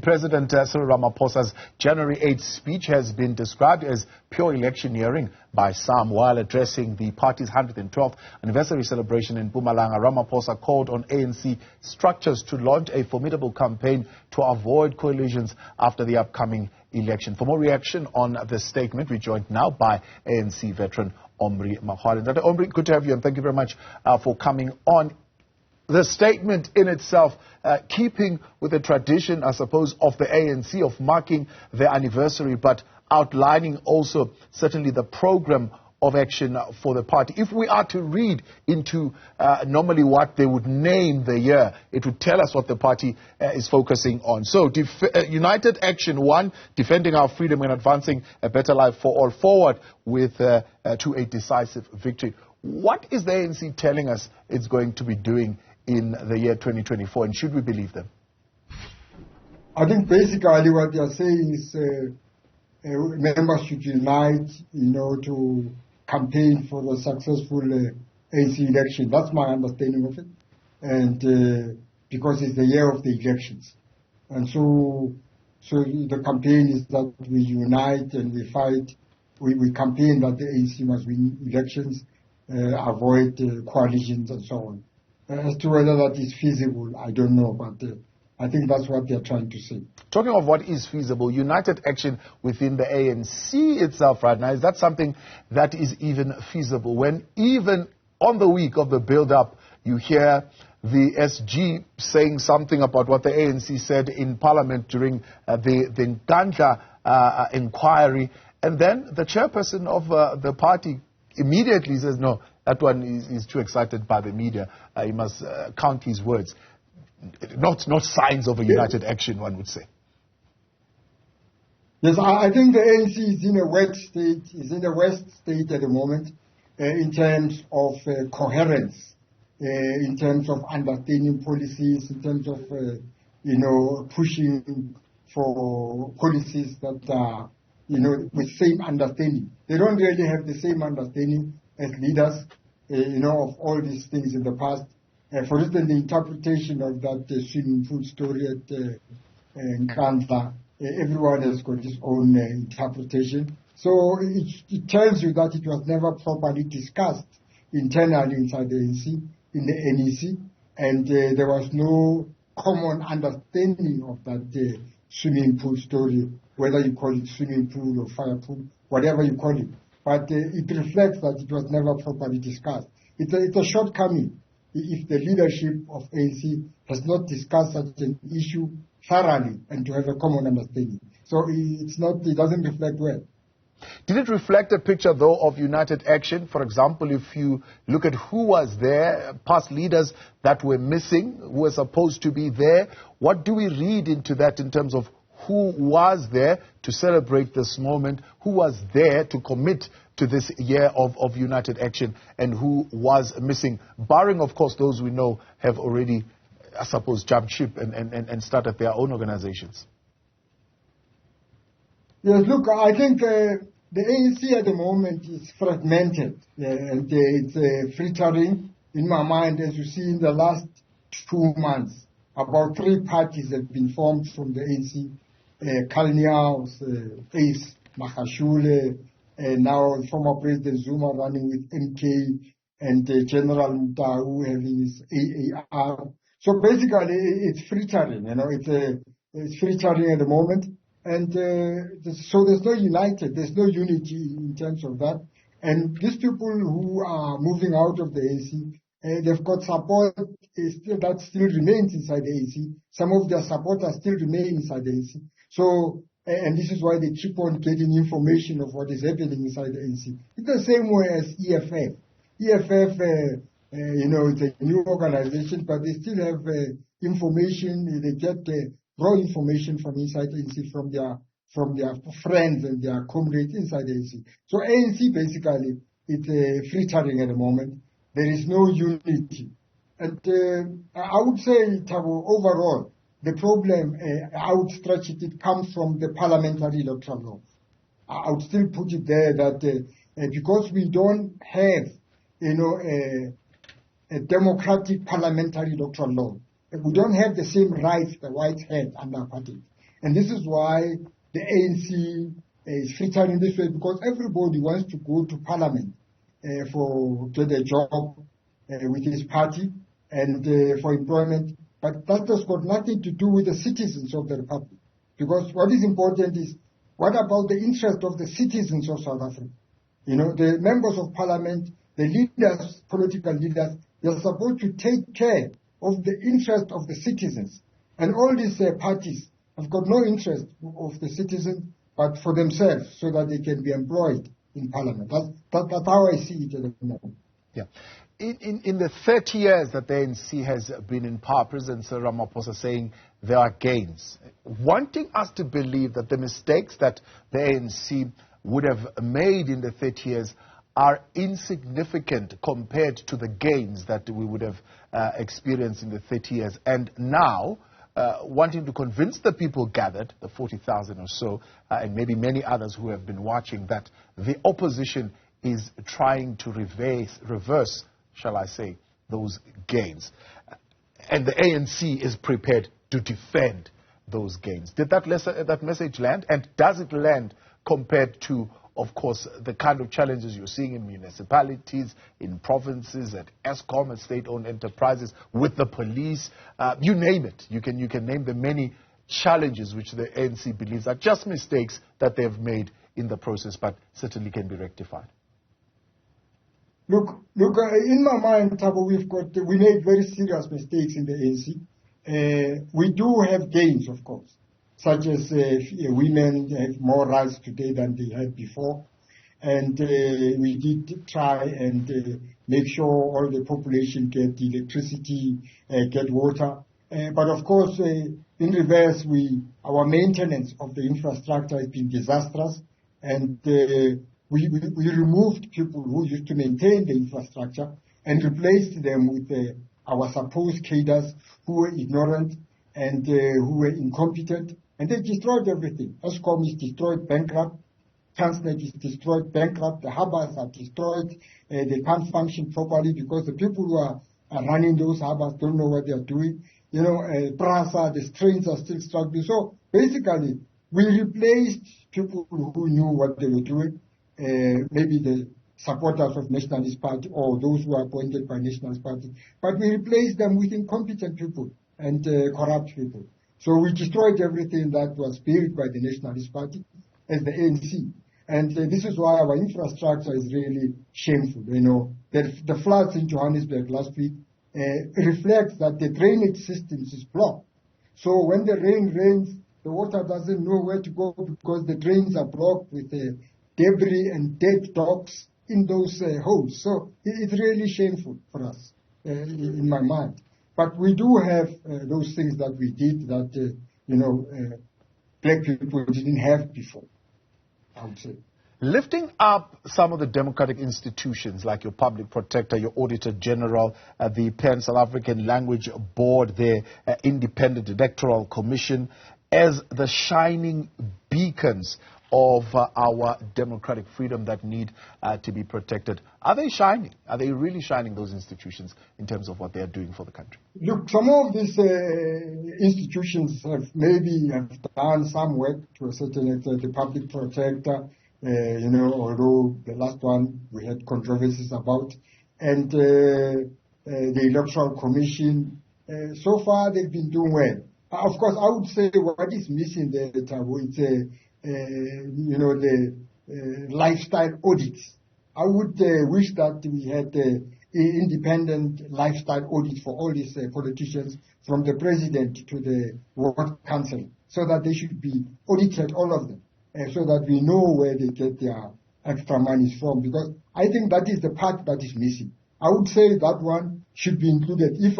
President Cyril Ramaphosa's January 8th speech has been described as pure electioneering by some. While addressing the party's 112th anniversary celebration in Mpumalanga, Ramaphosa called on ANC structures to launch a formidable campaign to avoid coalitions after the upcoming election. For more reaction on this statement, we're joined now by ANC veteran Omry Makgoale. Dr. Omry, good to have you, and thank you very much for coming on. The statement in itself, keeping with the tradition, I suppose, of the ANC of marking their anniversary, but outlining also certainly the program of action for the party. If we are to read into normally what they would name the year, it would tell us what the party is focusing on. So, United Action 1, defending our freedom and advancing a better life for all, forward with to a decisive victory. What is the ANC telling us it's going to be doing in the year 2024, and should we believe them? I think basically what they are saying is members should unite, to campaign for the successful ANC election. That's my understanding of it. And because it's the year of the elections. And so the campaign is that we unite and we fight. We campaign that the ANC must win elections, avoid coalitions and so on. As to whether that is feasible, I don't know, but I think that's what they're trying to say. Talking of what is feasible, united action within the ANC itself right now, is that something that is even feasible? When even on the week of the build-up, you hear the SG saying something about what the ANC said in Parliament during the Nkandla inquiry, and then the chairperson of the party immediately says, no, that one is too excited by the media. He must count his words. Not signs of a united action, one would say. Yes, I think the ANC is in a wet state, is in a west state at the moment, in terms of coherence, in terms of understanding policies, in terms of, pushing for policies that are, with same understanding. They don't really have the same understanding as leaders, of all these things in the past. For instance, the interpretation of that swimming pool story at Nkandla, everyone has got his own interpretation. So it tells you that it was never properly discussed internally inside the ANC, in the NEC, and there was no common understanding of that swimming pool story, whether you call it swimming pool or fire pool, whatever you call it. But it reflects that it was never properly discussed. It's a shortcoming if the leadership of ANC has not discussed such an issue thoroughly and to have a common understanding. So it doesn't reflect well. Did it reflect a picture, though, of united action? For example, if you look at who was there, past leaders that were missing, who were supposed to be there, what do we read into that in terms of who was there to celebrate this moment, who was there to commit to this year of united action, and who was missing, barring, of course, those we know have already, I suppose, jumped ship and started their own organizations? Yes, look, I think the ANC at the moment is fragmented, and it's filtering. In my mind, as you see, in the last 2 months, about 3 parties have been formed from the ANC. Kalnia's, Ace Magashule, now former President Zuma running with MK, and General Mutau having his AAR. So basically, it's filtering, it's filtering at the moment. And so there's no unity in terms of that. And these people who are moving out of the ANC, they've got support that still remains inside the ANC. Some of their supporters still remain inside the ANC. So, and this is why they keep on getting information of what is happening inside the ANC. It's the same way as EFF. EFF, it's a new organization, but they still have information. They get raw information from inside the ANC, from their friends and their comrades inside the ANC. So ANC basically, it's filtering at the moment. There is no unity. And I would say, Thabo, overall, the problem, I would stretch it, it comes from the parliamentary electoral law. I would still put it there that because we don't have, a democratic parliamentary electoral law, we don't have the same rights the whites had under apartheid. And this is why the ANC is featuring this way, because everybody wants to go to parliament to get a job with his party and for employment. But that has got nothing to do with the citizens of the republic. Because what is important is, what about the interest of the citizens of South Africa? You know, the members of parliament, the leaders, political leaders, they're supposed to take care of the interest of the citizens. And all these parties have got no interest of the citizens, but for themselves, so that they can be employed in parliament. That's how I see it at the moment. Yeah. In the 30 years that the ANC has been in power, President Cyril Ramaphosa saying there are gains, wanting us to believe that the mistakes that the ANC would have made in the 30 years are insignificant compared to the gains that we would have experienced in the 30 years. And now, wanting to convince the people gathered, the 40,000 or so, and maybe many others who have been watching, that the opposition is trying to reverse, shall I say, those gains. And the ANC is prepared to defend those gains. Did that message land? And does it land compared to, of course, the kind of challenges you're seeing in municipalities, in provinces, at Eskom and state-owned enterprises, with the police, you name it. You can name the many challenges which the ANC believes are just mistakes that they've made in the process, but certainly can be rectified. Look, in my mind, Thabo, we made very serious mistakes in the ANC. We do have gains, of course, such as women have more rights today than they had before. And we did try and make sure all the population get electricity, get water. But of course, in reverse, our maintenance of the infrastructure has been disastrous. And we removed people who used to maintain the infrastructure and replaced them with our supposed cadres who were ignorant and who were incompetent. And they destroyed everything. Eskom is destroyed, bankrupt. Transnet is destroyed, bankrupt. The harbors are destroyed. They can't function properly because the people who are running those harbors don't know what they are doing. You know, Prasa, the trains are still struggling. So basically, we replaced people who knew what they were doing. Maybe the supporters of Nationalist Party or those who are appointed by Nationalist Party. But we replaced them with incompetent people and corrupt people. So we destroyed everything that was built by the Nationalist Party as the ANC. And this is why our infrastructure is really shameful. You know, the floods in Johannesburg last week reflects that the drainage system is blocked. So when the rain rains, the water doesn't know where to go because the drains are blocked with debris and dead dogs in those holes. So it's really shameful for us, in my mind. But we do have those things that we did that, black people didn't have before, I would say. Lifting up some of the democratic institutions like your public protector, your auditor general, the Pan South African Language Board, the Independent Electoral Commission, as the shining beacons of our democratic freedom that need to be protected. Are they shining? Are they really shining, those institutions, in terms of what they are doing for the country? Look, some of these institutions have done some work to a certain extent. The public protector, although the last one we had controversies about, and the Electoral Commission, so far they've been doing well. Of course, I would say what is missing there, it's the lifestyle audits. I would wish that we had independent lifestyle audits for all these politicians, from the president to the World Council, so that they should be audited, all of them, so that we know where they get their extra monies from, because I think that is the part that is missing. I would say that one should be included. If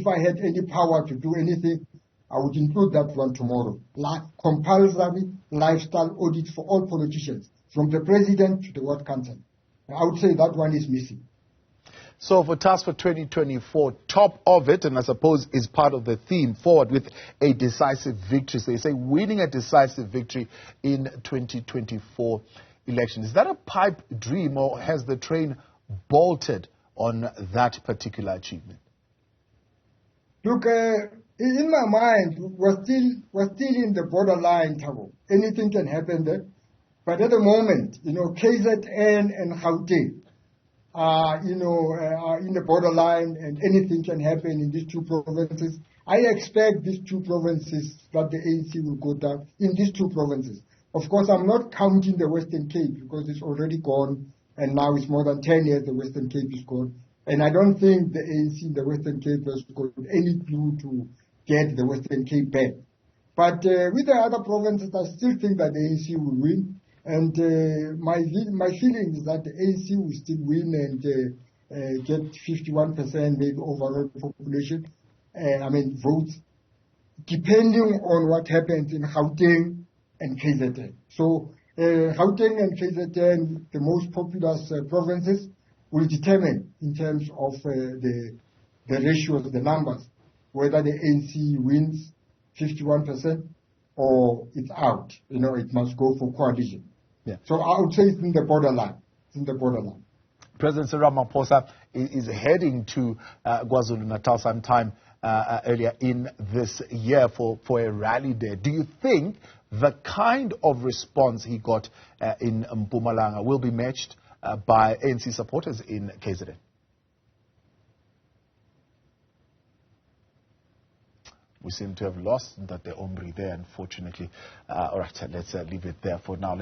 I had any power to do anything, I would include that one tomorrow. Compulsory lifestyle audits for all politicians, from the president to the World Council. I would say that one is missing. So for Task for 2024, top of it, and I suppose is part of the theme, forward with a decisive victory. So they say winning a decisive victory in 2024 election. Is that a pipe dream, or has the train bolted on that particular achievement? Look, In my mind, we're still in the borderline, Thabo. Anything can happen there. But at the moment, KZN and Gauteng are in the borderline, and anything can happen in these two provinces. I expect these two provinces that the ANC will go down in these two provinces. Of course, I'm not counting the Western Cape because it's already gone, and now it's more than 10 years the Western Cape is gone. And I don't think the ANC in the Western Cape has got any clue to get the Western Cape back. But with the other provinces, I still think that the ANC will win. And my feeling is that the ANC will still win and get 51% maybe overall population, votes, depending on what happens in Gauteng and KZN. So Gauteng and KZN, the most populous provinces, will determine in terms of the ratios, the numbers, whether the ANC wins 51% or it's out. It must go for coalition. Yeah. So I would say it's in the borderline. It's in the borderline. President Cyril Ramaphosa is heading to KwaZulu-Natal sometime earlier in this year for a rally there. Do you think the kind of response he got in Mpumalanga will be matched by ANC supporters in KZN? We seem to have lost that the Omry there, unfortunately. All right, let's leave it there for now.